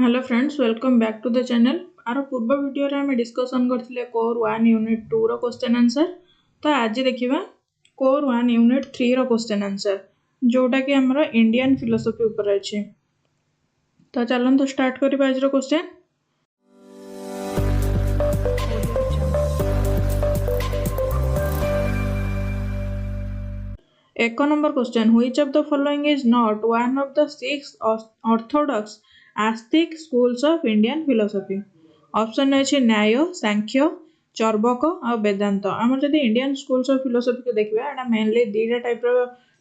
Hello friends, welcome back to the channel. आर पूर्व video रे हमें डिस्कशन करथिले कोर 1 यूनिट 2 रो क्वेश्चन आंसर। तो आज देखिबा कोर 1 यूनिट 3 रो क्वेश्चन आंसर, जोटा कि हमर इंडियन फिलोसफी ऊपर अछि। तो चलन तो स्टार्ट करिबा आज रो क्वेश्चन। एक number question, which of the following is not one of the 6 orthodox astika schools of Indian philosophy. Option अच्छे न्याय, सांख्य, चर्वक और वेदांत। आम जब इंडियन स्कूल्स ऑफ फिलोसफी को देखा, यहाँ मेनली दुटा टाइप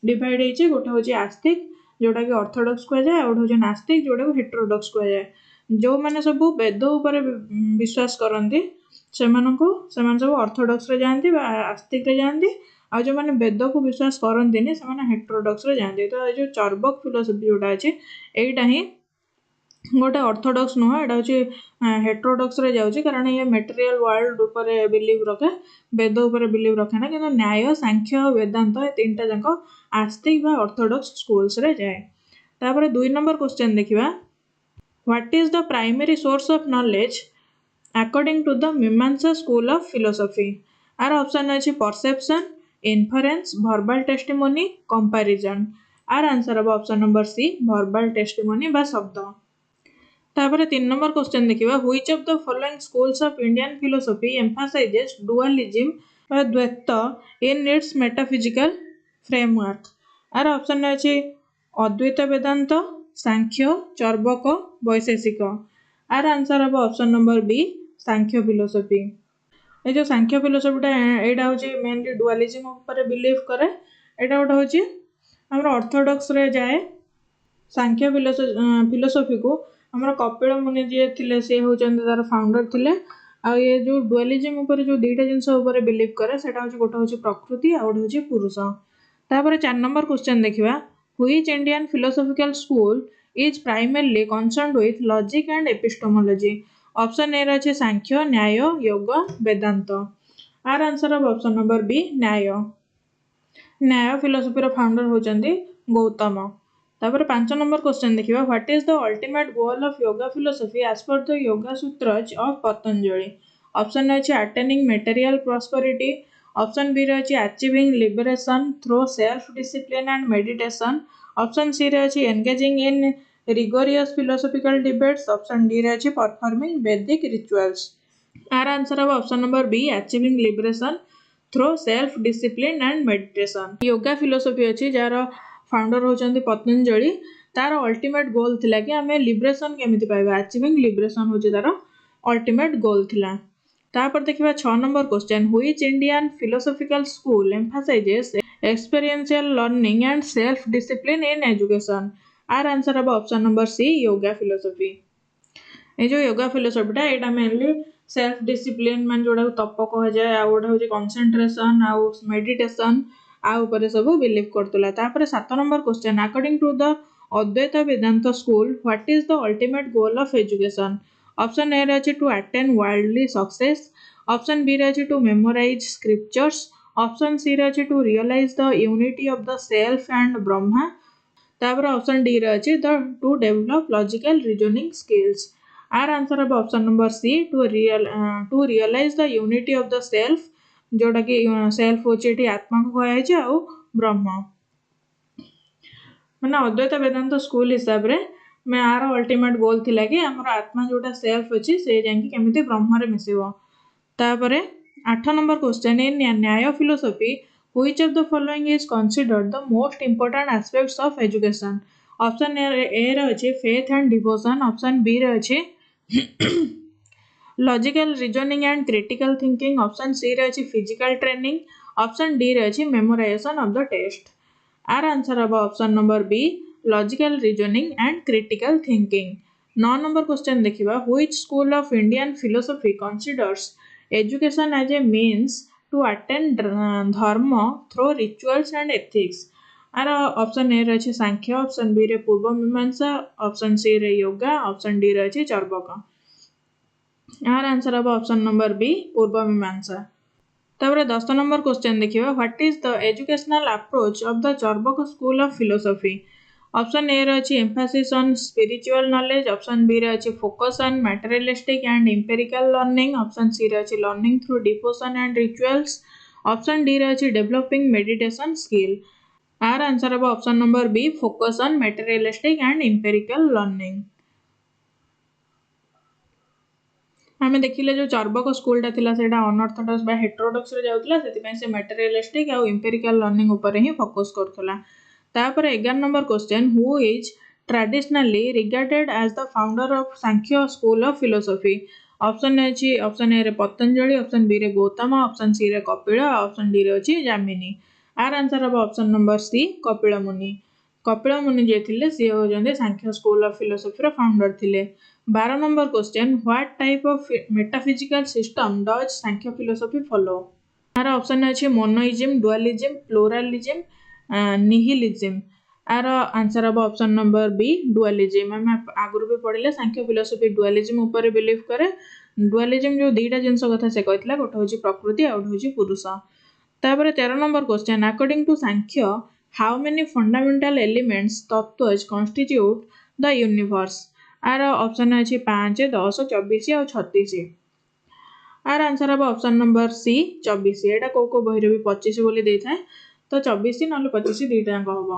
डिवाइड होती। गोटे हूँ आस्तिक, जोटा कि ऑर्थोडॉक्स कहुए, और गोटे नास्तिक, जोटा को हेटेरोडॉक्स कहुए। जो मैंने सब वेद उपर विश्वास करती से सब ऑर्थोडॉक्स रे जाती, आस्तिक रे जाती। आ जो मैंने वेद को विश्वास करते हेटेरोडॉक्स रे जाते। तो ये चर्वक फिलोसफी जोटा अच्छे यहीटा ही गोटे ऑर्थोडॉक्स नुह, यहाँ हूँ हेटेरोडॉक्स रे जाउची, कारण ये मटेरियल वर्ल्ड ऊपर बिलीव रखे, वेद ऊपर बिलीव रखे ना। किंतु न्याय, सांख्य और वेदांत ये तीनटा जाक आस्तिक बा ऑर्थोडॉक्स स्कूल्स रे जाए। तापर 2 नंबर क्वेश्चन देखिबा, what is the primary source of knowledge according to the Mimamsa school of philosophy. आर ऑप्शन अच्छे perception, inference, verbal testimony, comparison. आर आंसर अब option number C, verbal testimony बा शब्द। तापर 3 नंबर क्वेश्चन देखिबा, which of the following schools of Indian philosophy emphasises dualism और Dvaita in its metaphysical framework. आर ऑप्शन अच्छे अद्वैत वेदांत, सांख्य, चर्वक, वैशेषिक। आर आंसर अब ऑप्शन नंबर बी, सांख्य फिलोसफी। ये जो सांख्य फिलोसफीटा यहाँ हूँ मेनली डुअलिज्म ऊपर बिलीव करे। यहाँ गोटे हूँ आम ऑर्थोडॉक्स रे जाए। सांख्य फिलोसफी को आम कपिल मुनि जी थे सी हूँ तार फाउंडर थे। आ ये जो डुअलिज्म ऊपर जो दुईटा जिनस बिलीव करे, सेटा हूँ गोटे हूँ प्रकृति आ गोटे हूँ पुरुष। तापर 4 नंबर क्वेश्चन देखिबा, which Indian philosophical school is primarily concerned with logic and epistemology. Option A रहे सांख्य, न्याय, योग, वेदांत। आर answer of option number B, Nyaya. Nyaya philosophy founder होचंदी गौतम। तापर 5 नंबर क्वेश्चन देखिबा, what is the ultimate goal of yoga philosophy as per the yoga sutras of Patanjali. Option अच्छे attaining material prosperity. Option B रही achieving liberation through self discipline and meditation. Option C रही engaging in rigorous philosophical debates। Option D रही performing वैदिक rituals. Are answer अब option number B, achieving liberation through self discipline and meditation. Yoga philosophy अच्छी जार founder होचंदी पतंजलि। तार ultimate गोल थिला कि आमे लिबरेशन केमिति पाइबा, अचीविंग लिबरेशन होची तार अल्टीमेट गोल थिला। तापर देखिबा 6 number question, which Indian philosophical school emphasises experiential learning and self discipline in education. Are answer अब option number C, yoga philosophy. ये जो योगा फिलोसफीटा यहाँ मेनली सेल्फ डिसिप्लिन मान जोड़ा तप कह जाए, आ गोटे हूँ कंसंट्रेशन आउ मेडिटेशन आउपर सब बिलीव करतला। तापर 7 number question, according to the Advaita Vedanta school what is the ultimate goal of education. Option A रही to attain worldly success. Option B रही to memorise scriptures. Option C रही to realise the unity of the self and Brahma. तापर option D रही the to develop logical reasoning skills. आर answer अब option number C, to realise the unity of the self, जोटा कि self होची आत्मा को कहुए आ ब्रह्म। मैंने अद्वैत वेदांत स्कूल हिसाब रे मैं आर अल्टीमेट गोल थिला कि हमर आत्मा जोटा सेल्फ अछि से जांकी केमिति ब्रह्म रे मिसिबो। तापरे 8 number question, in Nyaya philosophy which of the following is considered the most important aspects of education. Option A रही faith and devotion. Option B रही logical reasoning and critical thinking. Option C रही physical training. Option D रही memorisation of the test. आर answer अब option number B, logical reasoning and critical thinking. 9 number question देखिबा, which school of Indian philosophy considers education as a means to attain धर्म through rituals and ethics. आर option A रही Samkhya. Option B रे पूर्व मीमांसा। Option C रे yoga. Option D रही Charvaka. Our answer अब option number B, Purva Mimamsa. तापर 10 नंबर क्वेश्चन देखिबा, what is the educational approach of the Charvaka school of philosophy. Option A रे अछि emphasis on spiritual knowledge, option B रे अछि focus on materialistic and empirical learning, option C रे अछि learning through devotion and rituals, option D रे अछि developing meditation skill. Our answer हम option number B focus on materialistic and empirical learning. आम देखिले जो चर्बक स्कूलटा थिला सेटा अनऑर्थोडॉक्स बा हेटेरोडॉक्स रे जाउतला सेति से मटेरियलिस्टिक आ एम्पिरिकल लर्निंग ऊपर ही फोकस करथला। तापर 11 number question who is traditionally regarded as the founder of Samkhya school of philosophy. Option अछि ऑप्शन ए रे पतंजलि, ऑप्शन बी रे गौतम, ऑप्शन सी रे कपिल, ऑप्शन डी रे अछि जामिनी। आर आंसर हम option number C Kapil Muni. Kapil Muni जे थिले सी होजंदे सांख्य स्कूल ऑफ फिलोसफी रो फाउंडर थिले। 12 number question what type of metaphysical system does Sankhya philosophy follow. Our option अछि monism, dualism, pluralism, nihilism. Our answer हम ऑप्शन नंबर बी डुअलिज्म। हम आगुरु भी पढिले सांख्य फिलोसफी डुअलिज्म ऊपर बिलीव करे। डुअलिज्म जो दीटा जिंस कथा से कहथिला गोटे होची प्रकृति आ गोटे होची पुरुष। तापर 13 number question according to Sankhya how many fundamental elements तत्वज constitute the universe. Our option अछि 5, 10, 24 और 36। आर आंसर हम ऑप्शन नंबर सी 24। एटा को बहिरे भी 25 बोली देथाय तो 24 नले 25 दीटा हबो।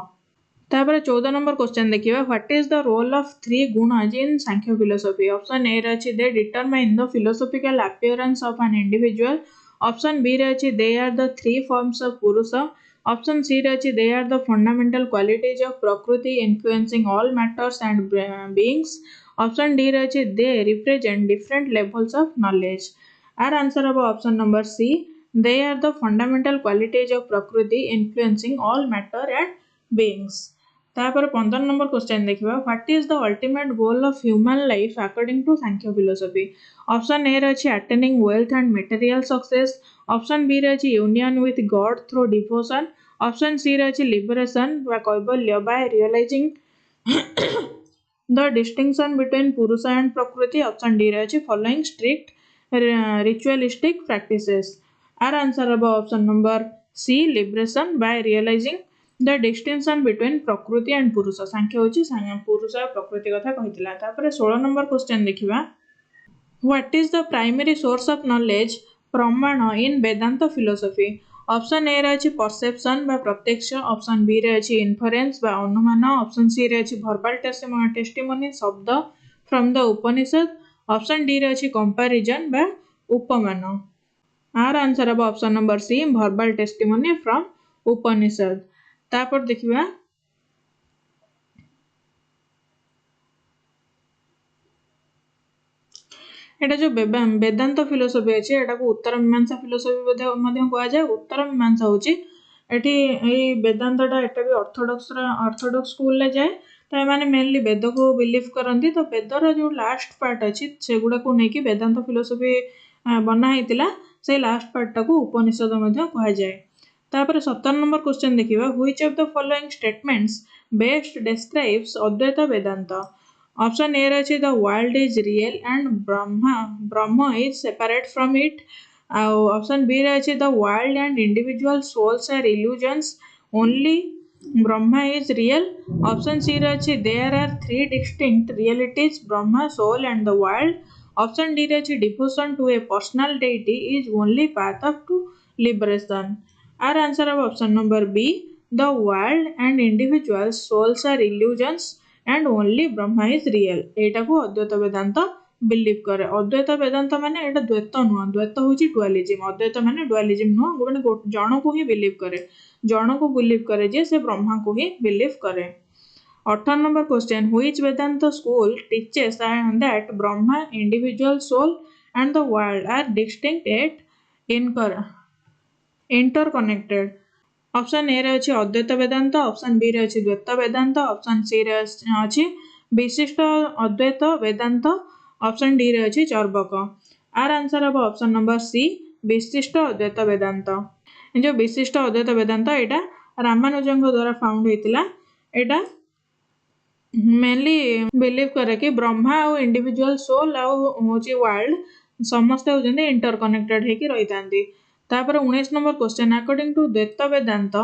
तापर 14 नंबर क्वेश्चन देखिबा what is the role of three गुणज in Sankhya philosophy. Option A रे अछि they determine the philosophical appearance of an individual, option B रे अछि they are the three forms of Purusha, option C रे अछि they are the fundamental qualities of Prakriti influencing all matters and beings, option D रे अछि they represent different levels of knowledge. Our answer हम option number C they are the fundamental qualities of Prakriti influencing all matter and beings. तापर 15 number question देखिबा what is the ultimate goal of human life according to Sankhya philosophy. Option A रे अछि attaining wealth and material success, option B रे अछि union with God through devotion, option C रे अछि liberation वा Kaivalya by realizing the distinction between Purusha and Prakriti, option D रे अछि following strict ritualistic practices. Our answer हम option number C liberation by realizing the distinction between prakriti and purusha. Samkhya होची पुरुष और प्रकृति कथा कहितला। तापर 16 नंबर क्वेश्चन देखिबा what is the primary source of knowledge प्रमाण इन वेदांत फिलोसफी। ऑप्शन ए रे अछि परसेप्शन बा प्रत्यक्ष, ऑप्शन बी रे अछि इन्फरेंस बा अनुमान, ऑप्शन सी रे अछि verbal testimony Shabda from the Upanishad, option D रे अछि कंपैरिजन बा उपमान। आर आंसर अब option number C verbal testimony from Upanishad. तापर देखिबा एटा जो वेदांत फिलोसफी अछि एटा को उत्तर मीमांसा फिलोसफी मध्य कहा जाय। उत्तर मीमांसा होची एठी एई वेदांतटा एटा भी ऑर्थोडॉक्स स्कूल ले जाय तो माने मेनली वेद को बिलीव करंती। तो वेदर जो लास्ट पार्ट अछि सेगुडा को नेकी वेदांत फिलोसफी बना हेतिला से लास्ट पार्ट को उपनिषद मध्य कहा जाय। तापर 17 नंबर क्वेश्चन देखिबा which of the following statements best describes Advaita Vedanta. Option A अछि the world is real and Brahman is separate from it, option B अछि the world and individual souls are illusions only Brahma is real, option C अछि there are three distinct realities Brahma soul and the world, option D अछि devotion to a personal deity is only path of to liberation. Are answer of option number B the world and individual souls are illusions and only Brahma is real. एटा को अद्वैत वेदांत believe करे। अद्वैत वेदांत माने एटा द्वैत नुह, द्वैत होची dualism, अद्वैत माने डुअलिज्म नुह माने जण को ही बिलीव करे, जण को बिलीव करे जे से ब्रह्मा को ही बिलीव करे। 18 number question which Vedanta school teaches that Brahma individual soul and the world are distinct yet interconnected. Option A रे अछि अद्वैत वेदांत, ऑप्शन बी रे अछि द्वैत वेदांत, ऑप्शन सी रे अछि विशिष्ट अद्वैत वेदांत, ऑप्शन डी रे अछि चर्बक। आर आंसर अब ऑप्शन नंबर सी विशिष्ट अद्वैत वेदांत। जो विशिष्ट अद्वैत वेदांत एटा रामानुजन द्वारा फाउंड हेतिला। एटा मेनली बिलीव करे कि ब्रह्मा और इंडिविजुअल सोल और होची वर्ल्ड समस्त होजने इंटरकनेक्टेड हे कि रहितांती। तापर 19 नंबर क्वेश्चन अकॉर्डिंग टू द्वैत वेदांत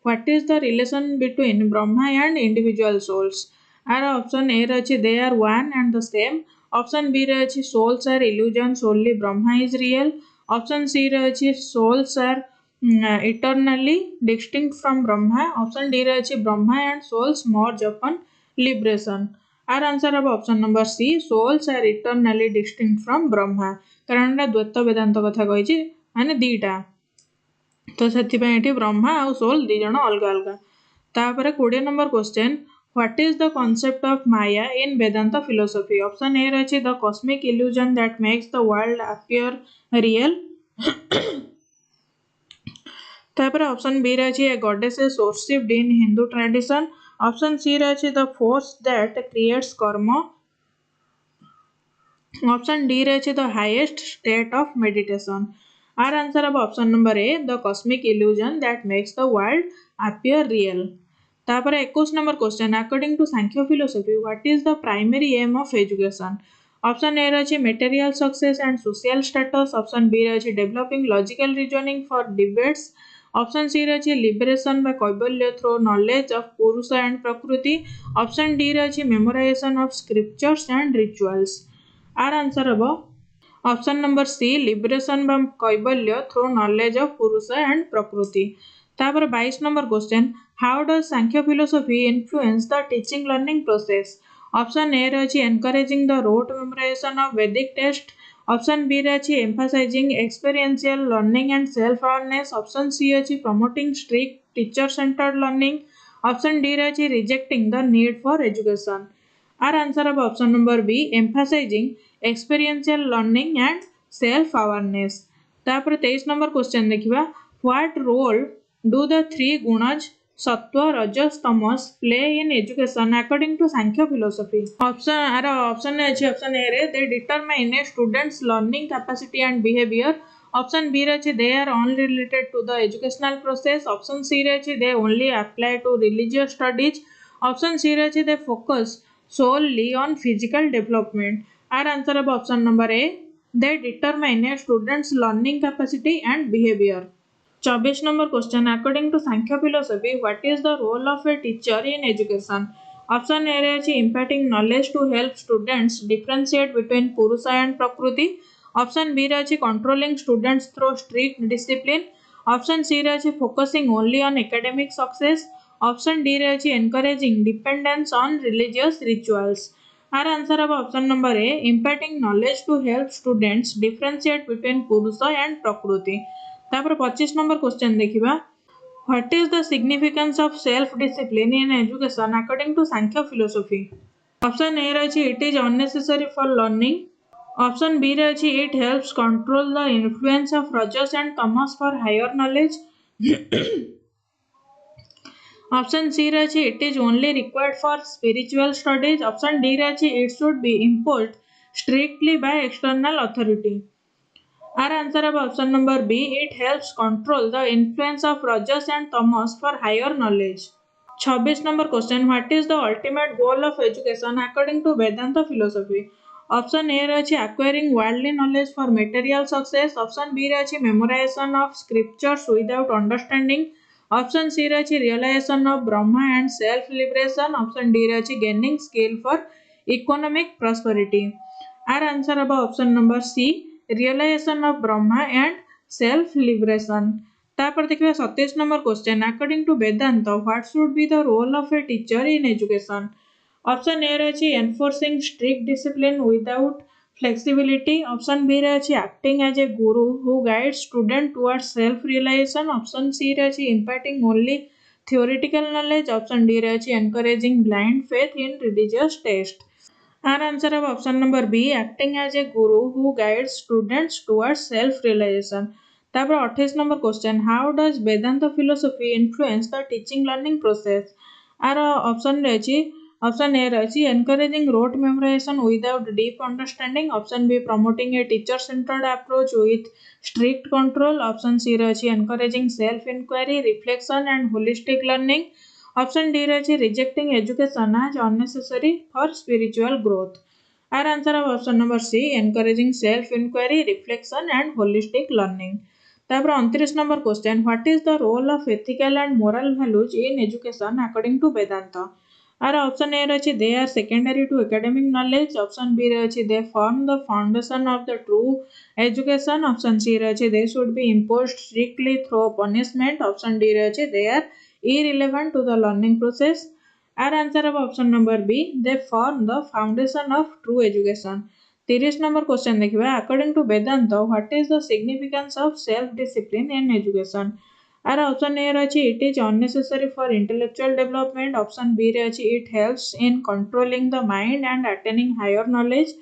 What is the relation between Brahma and individual souls? Our option A रही they are one and the same. Option B रही souls are illusions, only Brahma is real. Option C रही souls are eternally distinct from Brahma. Option D रही Brahma and souls merge upon liberation. Our answer of option number C, souls are eternally distinct from Brahma. कारण द्वैत वेदांत कथा कही माने दीटा तो से ब्रह्मा आ soul दी जन अलग अलग तापर 20 number question what is the concept of Maya in Vedanta philosophy option A रही the cosmic illusion that makes the world appear real तापर ऑप्शन बी रही a goddess is worshipped in Hindu tradition option C रही the force that creates karma option D रही the highest state of meditation our answer of option number A the cosmic illusion that makes the world appear real तापर 21 number question according to Sankhya philosophy what is the primary aim of education option A रही material success and social status option B रही developing logical reasoning for debates option C रही liberation by Kaivalya through knowledge of Purusha and Prakriti option D रही memorisation of scriptures and rituals are answer हम option number C liberation by Kaivalya through knowledge of Purusha and Prakriti तापर 22 number question how does Sankhya philosophy influence the teaching learning process option A रही encouraging the rote memorization of Vedic texts option B रही emphasizing experiential learning and self awareness option C रही promoting strict teacher centered learning option D रही rejecting the need for education are answer of option number B emphasizing experiential learning and self awareness तापर 23 number question देखिबा what role do the three गुणज Sattva Rajas Tamas play in education according to Sankhya philosophy option option A रे they determine a students learning capacity and behaviour option B रही they are only related to the educational process option C रही they only apply to religious studies option C रही they focus solely on physical development our answer of option number A they determine a student's learning capacity and behavior 24 number question according to Sankhya philosophy what is the role of a teacher in education option A रही imparting knowledge to help students differentiate between purusha and prakriti option B रही controlling students through strict discipline option C रही focusing only on academic success option D रही encouraging dependence on religious rituals are answer of option number A imparting knowledge to help students differentiate between Purusha and Prakriti तापर 25 number question देखिबा what is the significance of self discipline in education according to Sankhya philosophy option A रही it is unnecessary for learning option B रही it helps control the influence of Rajas and Tamas for higher knowledge option C रही it is only required for spiritual studies option D रही it should be imposed strictly by external authority our answer of option number B it helps control the influence of Rajas and Tamas for higher knowledge 26 number question what is the ultimate goal of education according to Vedanta philosophy option A रही acquiring worldly knowledge for material success option B रही memorisation of scriptures without understanding option C रही realization of Brahma and self liberation option D रही gaining skill for economic prosperity our answer अब option number C realization of Brahma and self liberation तापर देखिए 27 number question according to Vedanta what should be the role of a teacher in education option A रही enforcing strict discipline without flexibility option B रही acting as a guru who guides student towards self realization option C रही imparting only theoretical knowledge option D रही encouraging blind faith in religious text our answer of option number B acting as a guru who guides students towards self realization तापर 28 number question how does Vedanta philosophy influence the teaching learning process our option रही option A रही encouraging rote memorization without deep understanding option B promoting a teacher centered approach with strict control option C रही encouraging self inquiry reflection and holistic learning option D रही rejecting education as unnecessary for spiritual growth our answer of option number C encouraging self inquiry reflection and holistic learning तापर 29 number question what is the role of ethical and moral values in education according to Vedanta. Our option A रे they are secondary to academic knowledge, option B रे they form the foundation of the true education, option C रे they should be imposed strictly through punishment, option D रे they are irrelevant to the learning process। Our answer of option number B they form the foundation of true education. 30 number question देखिए according to Vedanta what is the significance of self discipline in education. Our option A रही it is unnecessary for intellectual development, option B रही it helps in controlling the mind and attaining higher knowledge,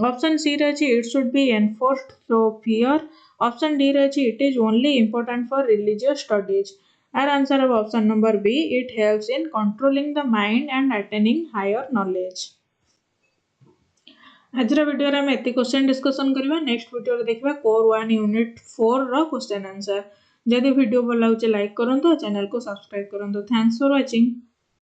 option C रही it should be enforced through fear, option D रही it is only important for religious studies. Our answer of option number B it helps in controlling the mind and attaining higher knowledge. आज video रे एति question discussion करबा। Next video रे देखबा core 1 unit 4 रो question answer. जदि video भल लागुचे लाइक करंतो, चैनल को सब्सक्राइब करंतो। Thanks for watching.